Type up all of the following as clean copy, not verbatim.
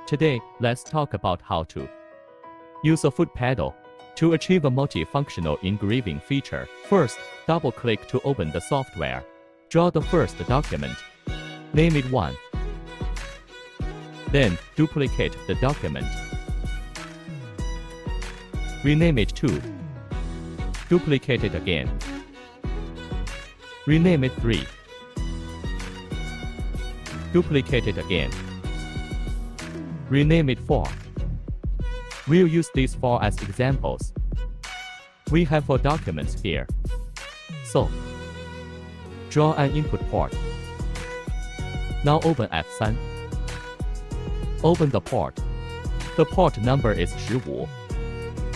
Today, let's talk about how to use a foot pedal to achieve a multifunctional engraving feature. First, double-click to open the software. Draw the first document. Name it 1. Then, duplicate the document. Rename it 2. Duplicate it again. Rename it 3. Duplicate it again. Rename it 4. We'll use these 4 as examples. We have 4 documents here. So, draw an input port. Now open F3. Open the port. The port number is 15.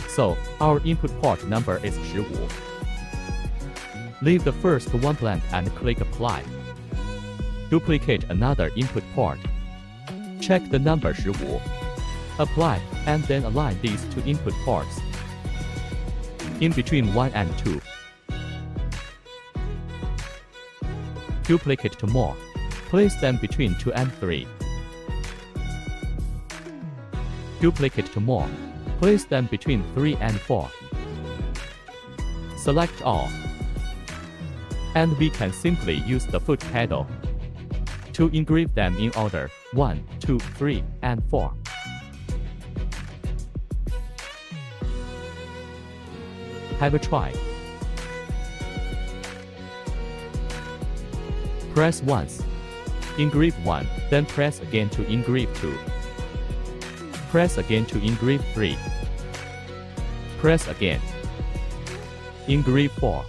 So, our input port number is 15. Leave the first one blank and click Apply. Duplicate another input port. Check the number 15. Apply, and then align these 2 input ports in between 1 and 2. Duplicate 2 more. Place them between 2 and 3. Duplicate 2 more. Place them between 3 and 4. Select all. And we can simply use the foot pedal to engrave them in order 1, 2, 3, and 4. Have a try. Press once. Engrave 1, then press again to engrave 2. Press again to engrave 3. Press again. Engrave 4.